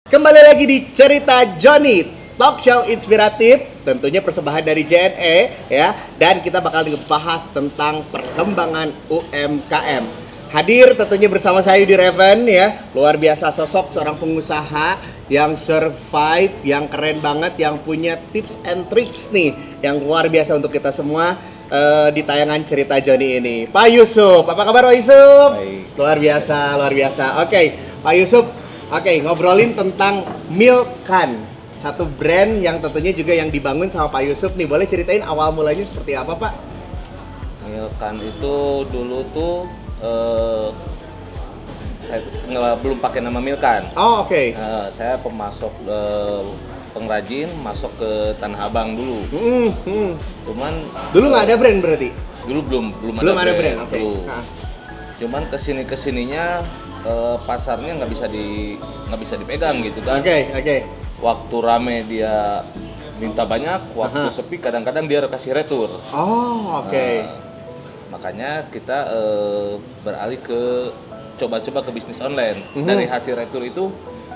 Kembali lagi di Cerita Johnny, talk show inspiratif, tentunya persembahan dari JNE ya. Dan kita bakal ngebahas tentang perkembangan UMKM. Hadir tentunya bersama saya Yudi Reven ya. Luar biasa sosok seorang pengusaha yang survive, yang keren banget, yang punya tips and tricks nih yang luar biasa untuk kita semua di tayangan Cerita Johnny ini. Pak Yusuf, apa kabar Pak Yusuf? Baik. Luar biasa, luar biasa. Oke, Pak Yusuf. Oke, ngobrolin tentang Milkan, satu brand yang tentunya juga yang dibangun sama Pak Yusuf nih. Boleh ceritain awal mulanya seperti apa, Pak? Milkan itu dulu tuh saya belum pakai nama Milkan. Oh, oke. Saya pemasok pengrajin masuk ke Tanah Abang dulu. Cuman Dulu nggak ada brand berarti? dulu belum Ada brand, oke. belum. Cuman kesininya pasarnya nggak bisa dipegang gitu kan. Oke. Waktu rame dia minta banyak, waktu sepi kadang-kadang dia kasih retur. Oh, oke. Makanya kita beralih ke coba-coba ke bisnis online. Dari hasil retur itu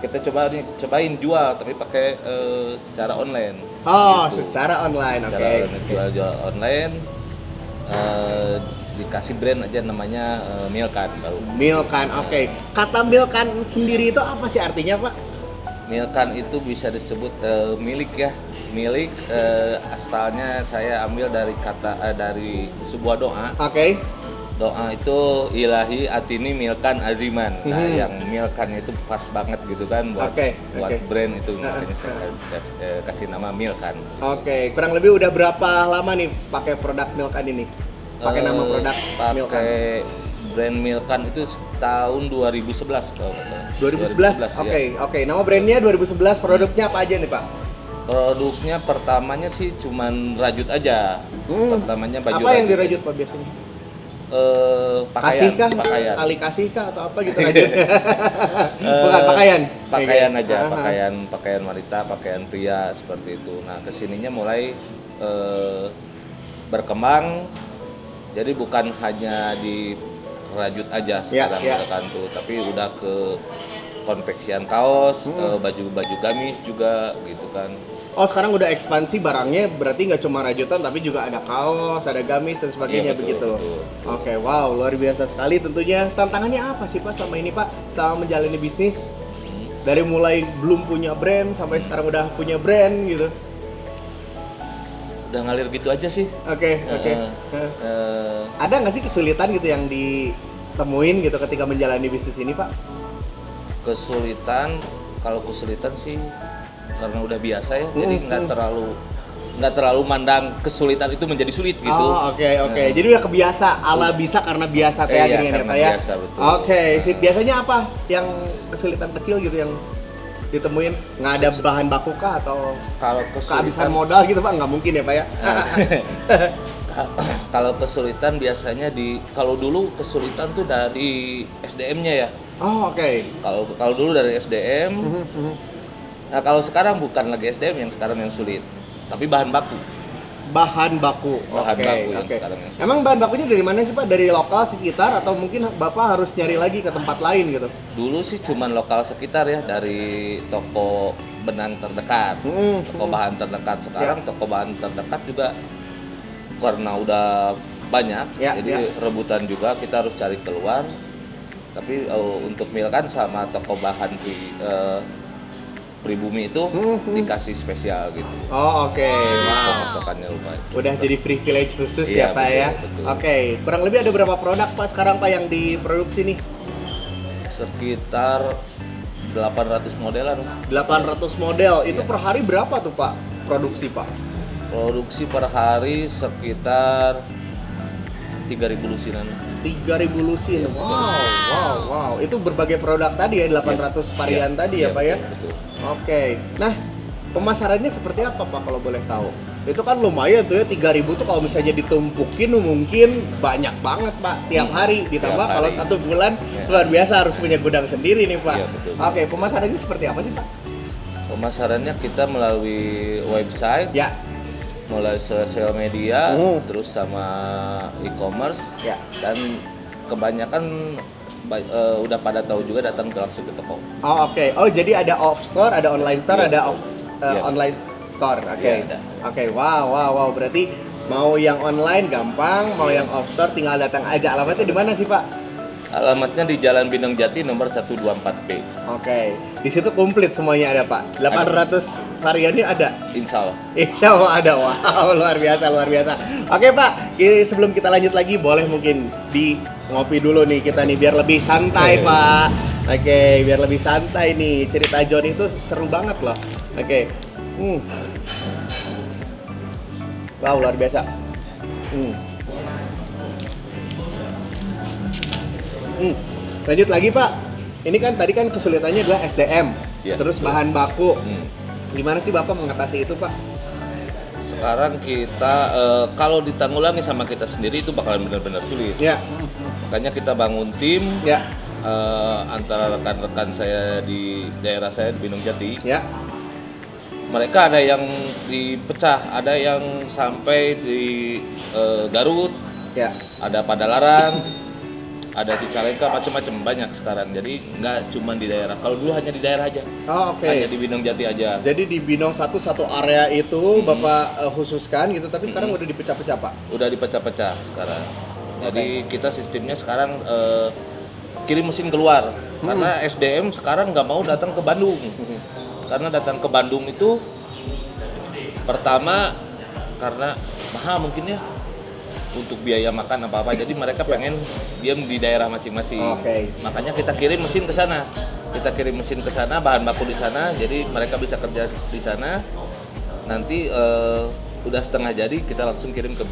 kita cobain jual tapi pakai secara online. Oh, gitu. secara online, oke. Secara jual online dikasih brand aja namanya Milkan baru. Milkan, oke. Kata Milkan sendiri itu apa sih artinya, Pak? Milkan itu bisa disebut milik ya. Milik asalnya saya ambil dari kata dari sebuah doa. Oke. Doa itu ilahi atini milkan aziman. Yang milkannya itu pas banget gitu kan buat brand itu, makanya saya kasih nama Milkan. Oke, kurang lebih udah berapa lama nih pakai produk Milkan ini? Pakai nama produk Milkan. Pakai brand Milkan itu tahun 2011 kalau nggak salah. 2011. Oke. Ya. Nama brandnya 2011, produknya apa aja nih, Pak? Produknya pertamanya sih cuman rajut aja. Pertamanya baju apa yang rajut. dirajut, Pak, biasanya? Pakaian, Tali kasih kah atau apa gitu rajut? Bukan pakaian. Pakaian aja, pakaian wanita, pakaian pria seperti itu. Nah, kesininya mulai berkembang. Jadi bukan hanya di rajut aja sekarang Milkan tuh, tapi udah ke konveksian kaos, baju-baju gamis juga gitu kan. Oh, sekarang udah ekspansi barangnya, berarti nggak cuma rajutan tapi juga ada kaos, ada gamis dan sebagainya. Betul, begitu. Betul. Oke, wow, luar biasa sekali tentunya. Tantangannya apa sih, Pak, selama ini, Pak? Selama menjalani bisnis? Dari mulai belum punya brand sampai sekarang udah punya brand gitu. Udah ngalir gitu aja sih. Oke. Ada nggak sih kesulitan gitu yang ditemuin gitu ketika menjalani bisnis ini, Pak? Kalau kesulitan sih karena udah biasa ya, jadi nggak terlalu mandang kesulitan itu menjadi sulit gitu. Oh, oke. Jadi udah kebiasa, ala bisa karena biasa kayak gini ya, Pak ya. Biasa, betul. Oke, sip. Biasanya apa yang kesulitan kecil gitu yang ditemuin? Nggak ada bahan baku kah atau Kalau kehabisan modal gitu, Pak? Nggak mungkin ya, Pak ya? Kalau kesulitan biasanya kalau dulu kesulitan tuh dari SDM-nya ya. Oh, oke. Kalau dulu dari SDM. Nah, kalau sekarang bukan lagi SDM yang sekarang yang sulit, tapi bahan baku. Bahan baku yang sekarang yang sulit. Emang bahan bakunya dari mana sih, Pak? Dari lokal sekitar atau mungkin Bapak harus nyari lagi ke tempat lain gitu? Dulu sih cuman lokal sekitar ya, dari toko benang terdekat, toko bahan terdekat. Sekarang toko bahan terdekat juga karena udah banyak, jadi rebutan juga, kita harus cari keluar. Tapi untuk Milkan sama toko bahan di Pribumi itu dikasih spesial gitu. Oh, oke. Wow. Pemasakannya lumayan. Udah jadi privilege khusus ya, Pak, ya. Betul. Oke, kurang lebih ada berapa produk, Pak, sekarang, Pak, yang diproduksi nih? Sekitar 800 modelan. 800 model. Itu per hari berapa tuh, Pak, produksi, Pak? Produksi per hari sekitar 3.000 lusinan. 3.000 lusin. Wow. Itu berbagai produk tadi ya, 800 varian tadi ya, Pak ya? Betul. Oke. Nah, pemasarannya seperti apa, Pak, kalau boleh tahu? Itu kan lumayan tuh ya, 3.000 tuh kalau misalnya ditumpukin mungkin banyak banget, Pak, tiap hari. Ditambah kalau 1 bulan luar biasa harus punya gudang sendiri nih, Pak. Iya, betul. Oke, pemasarannya seperti apa sih, Pak? Pemasarannya kita melalui website, melalui sosial media, terus sama e-commerce, dan kebanyakan udah pada tahu juga datang langsung ke toko. Oh oke. Oh jadi ada off store, ada online store, Iya, ada betul. off Iya. online store. Oke. Iya, ada. Oke. Wow. Berarti mau yang online gampang, mau yang off store tinggal datang aja. Alamatnya di mana sih Pak? Alamatnya di Jalan Bintang Jati nomor 124B. Oke. Di situ komplit semuanya ada Pak. 800 variannya ada. Insya Allah. Insya Allah ada. Wow, luar biasa. Oke Pak, sebelum kita lanjut lagi, boleh mungkin di ngopi dulu nih kita nih biar lebih santai Pak. Oke, biar lebih santai nih. Cerita John itu seru banget loh. Oke. Wow, luar biasa. Lanjut lagi Pak. Ini kan tadi kan kesulitannya adalah SDM, Ya, terus betul. bahan baku. Hmm. Gimana sih Bapak mengatasi itu Pak? Sekarang kita kalau ditanggulangi sama kita sendiri itu bakalan benar-benar sulit. Ya. Makanya kita bangun tim Ya. antara rekan-rekan saya di daerah saya di Bintang Jati. Ya. Mereka ada yang dipecah, ada yang sampai di Garut, Ya. ada Padalarang, ada Cicalengka, macam-macam banyak sekarang. Jadi nggak cuma di daerah. Kalau dulu hanya di daerah aja, Oh, oke. hanya di Bintang Jati aja. Jadi di Binong satu area itu Bapak khususkan gitu, tapi sekarang udah dipecah-pecah Pak. Udah dipecah-pecah sekarang. Jadi kita sistemnya sekarang kirim mesin keluar. Karena SDM sekarang nggak mau datang ke Bandung. Karena datang ke Bandung itu pertama karena mahal mungkin ya untuk biaya makan apa-apa. Jadi mereka pengen diam di daerah masing-masing. Oke. Makanya kita kirim mesin ke sana. Kita kirim mesin ke sana, bahan baku di sana. Jadi mereka bisa kerja di sana. Nanti udah setengah jadi kita langsung kirim ke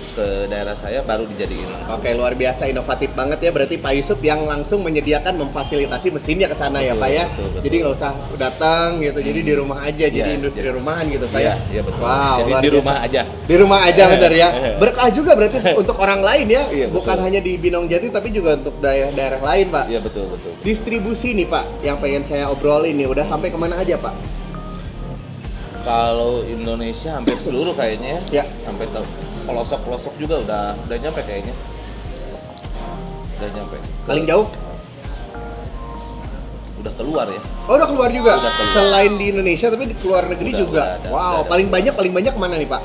daerah saya baru dijadiin. Oke, luar biasa inovatif banget ya. Berarti Pak Yusuf yang langsung menyediakan memfasilitasi mesinnya ke sana ya Betul, Pak ya. betul. Jadi nggak usah datang gitu. Jadi di rumah aja. Jadi Iya, industri iya. rumahan gitu Pak Iya, ya. iya betul. Wow, Jadi luar di biasa. rumah aja. Di rumah aja bener ya. Berkah juga berarti untuk orang lain ya. Iya, Bukan betul. hanya di Binong Jati tapi juga untuk daerah-daerah lain Pak. Iya betul betul. Distribusi nih Pak yang pengen saya obrolin nih. Udah sampai kemana aja Pak? Kalau Indonesia hampir seluruh kayaknya Ya. sampai ke pelosok-pelosok juga udah nyampe kayaknya. Udah nyampe. Paling jauh? Udah keluar ya. Oh udah keluar juga? Udah keluar. Selain di Indonesia tapi di luar negeri Udah, juga? udah ada, Wow, udah ada. paling banyak kemana nih Pak?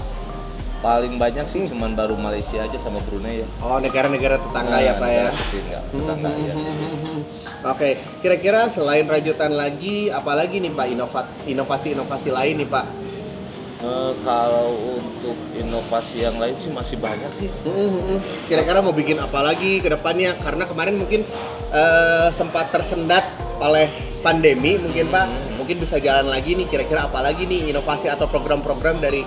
Paling banyak sih cuman baru Malaysia aja sama Brunei ya. Oh negara-negara tetangga ya Pak ya? negara tetangga ya. Oke, kira-kira selain rajutan lagi, apalagi nih Pak inovasi-inovasi lain nih Pak? Kalau untuk inovasi yang lain sih masih banyak sih. Kira-kira mau bikin apa lagi ke depannya? Karena kemarin mungkin sempat tersendat oleh pandemi mungkin Pak. Mungkin bisa jalan lagi nih, kira-kira apa lagi nih inovasi atau program-program dari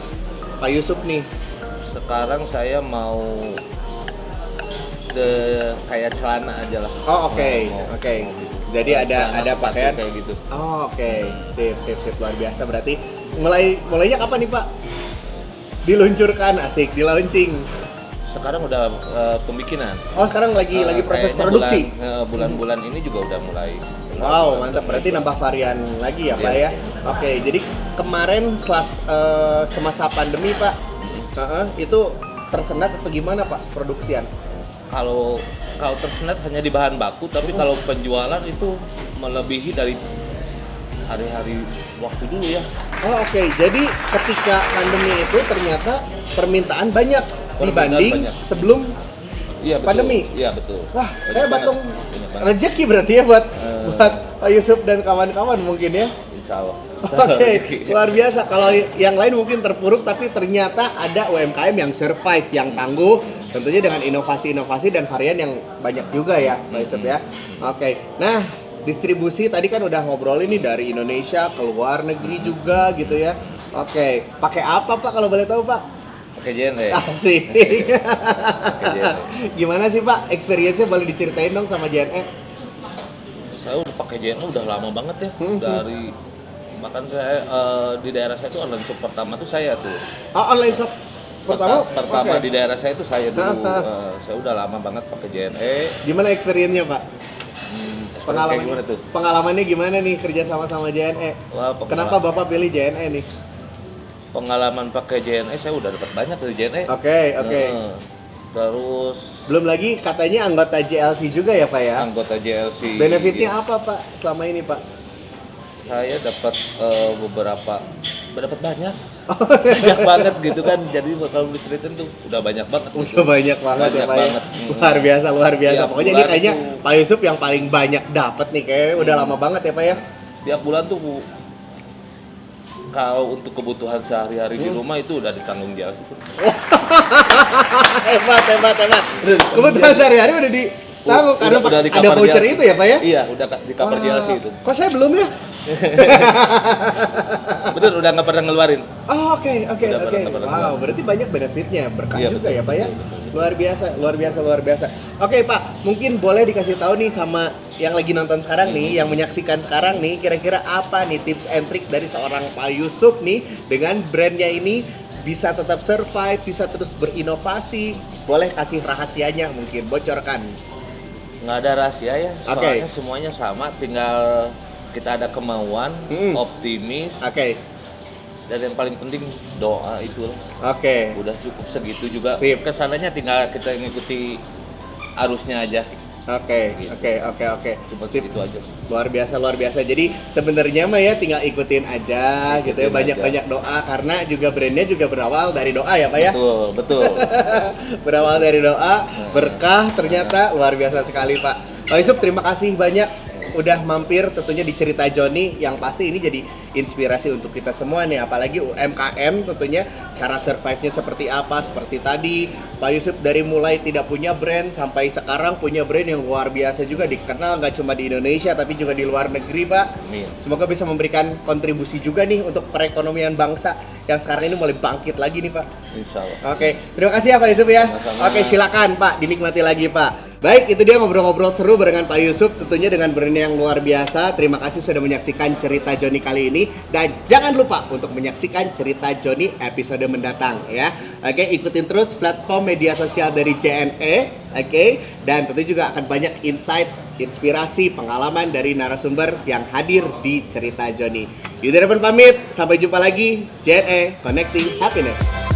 Pak Yusuf nih? Sekarang saya mau kayak celana aja lah. Oh oke. Mau gitu. Jadi ada Celana, sepatu pakaian kayak gitu. Oh, oke. Sip luar biasa. Berarti mulainya kapan nih Pak? Diluncurkan, asik, di launching. Sekarang udah pembikinan. Oh sekarang lagi proses Kayaknya produksi. Bulan-bulan ini juga udah mulai. Wow, mantap. Berarti nambah varian lagi ya Pak ya. Iya. Oke, jadi kemarin setelah semasa pandemi Pak, itu tersendat atau gimana Pak produksian? Kalau tersendat hanya di bahan baku, tapi kalau penjualan itu melebihi dari hari-hari waktu dulu ya. Oh oke, jadi ketika pandemi itu ternyata permintaan banyak dibanding banyak. sebelum Iya betul. pandemi. Iya betul. Wah, Banyak hebat banget. dong. Banyak banget. Rezeki berarti ya buat Pak Yusuf dan kawan-kawan mungkin ya. Insya Allah. Oke, luar biasa. Kalau yang lain mungkin terpuruk, tapi ternyata ada UMKM yang survive, yang tangguh, tentunya dengan inovasi-inovasi dan varian yang banyak juga ya, Pak Yusuf ya. Oke, nah distribusi tadi kan udah ngobrol ini dari Indonesia ke luar negeri juga gitu ya. Oke, pakai apa Pak kalau boleh tahu Pak? Pakai JNE. Asik. Pakai JNE. Gimana sih Pak? Experience-nya boleh diceritain dong sama JNE? Saya udah pakai JNE udah lama banget ya. Dari bahkan saya di daerah saya itu online shop pertama tuh saya tuh. Oh, online shop Pertama Oke. di daerah saya itu saya dulu. Saya udah lama banget pakai JNE. Gimana experience-nya Pak? Kayak gimana tuh? Pengalamannya gimana nih kerja sama JNE? Wah, Kenapa Bapak pilih JNE nih? pengalaman pakai JNE saya udah dapat banyak dari JNE. Oke. Terus Belum lagi katanya anggota JLC juga ya Pak ya? anggota JLC. Benefitnya gitu. apa Pak selama ini Pak? Saya dapat dapat banyak banget gitu kan. Jadi kalau diceritain tuh udah banyak banget. Gitu. Udah banyak banget ya Banyak Pak ya? banget. Luar biasa. Tiap Pokoknya ini bulan kayaknya tuh- Pak Yusuf yang paling banyak dapat nih, kayaknya udah lama banget ya Pak ya? Tiap bulan tuh kalau untuk kebutuhan sehari-hari di rumah itu udah ditanggung JLC tuh. Hebat. Kebetulan sehari-hari udah ditanggung karena udah di ada cover voucher JLC. itu ya Pak ya? Iya, udah di cover Wah, JLC itu. Kok saya belum ya? Bener, udah nggak pernah ngeluarin. Oh, oke. Udah pernah. Wow, berarti banyak benefitnya, berkah Iya, juga betul, ya Pak ya? betul. Luar biasa. Oke Pak, mungkin boleh dikasih tahu nih sama yang lagi nonton sekarang nih, yang menyaksikan sekarang nih, kira-kira apa nih tips and trick dari seorang Pak Yusuf nih dengan brandnya ini bisa tetap survive, bisa terus berinovasi. Boleh kasih rahasianya mungkin, bocorkan. Nggak ada rahasia ya, Oke. soalnya semuanya sama, tinggal kita ada kemauan, optimis, Oke. dan yang paling penting doa itu lah. Oke. Udah cukup segitu juga. Sip. Kesananya tinggal kita ngikuti arusnya aja. Oke. Cuma Sip. segitu aja. Luar biasa. Jadi sebenarnya mah ya tinggal ikutin aja gitu ya, Ikutin banyak-banyak doa karena juga brandnya juga berawal dari doa ya Pak ya. Betul. Berawal dari doa, berkah ternyata luar biasa sekali Pak. Pak Yusuf terima kasih banyak udah mampir tentunya di Cerita Joni, yang pasti ini jadi inspirasi untuk kita semua nih, apalagi UMKM tentunya cara survive-nya seperti apa, seperti tadi Pak Yusuf dari mulai tidak punya brand sampai sekarang punya brand yang luar biasa juga, dikenal nggak cuma di Indonesia tapi juga di luar negeri Pak. Amin. Semoga bisa memberikan kontribusi juga nih untuk perekonomian bangsa yang sekarang ini mulai bangkit lagi nih Pak. Insya Allah. Oke, terima kasih ya Pak Yusuf ya. Sama-sama. Oke, silakan Pak, dinikmati lagi Pak. Baik, itu dia ngobrol-ngobrol seru barengan Pak Yusuf, tentunya dengan brand yang luar biasa. Terima kasih sudah menyaksikan Cerita Joni kali ini, dan jangan lupa untuk menyaksikan Cerita Joni episode mendatang ya. Oke, ikutin terus platform media sosial dari JNE, oke, dan tentu juga akan banyak insight, inspirasi, pengalaman dari narasumber yang hadir di Cerita Joni. Yudha pamit, sampai jumpa lagi. JNE Connecting Happiness.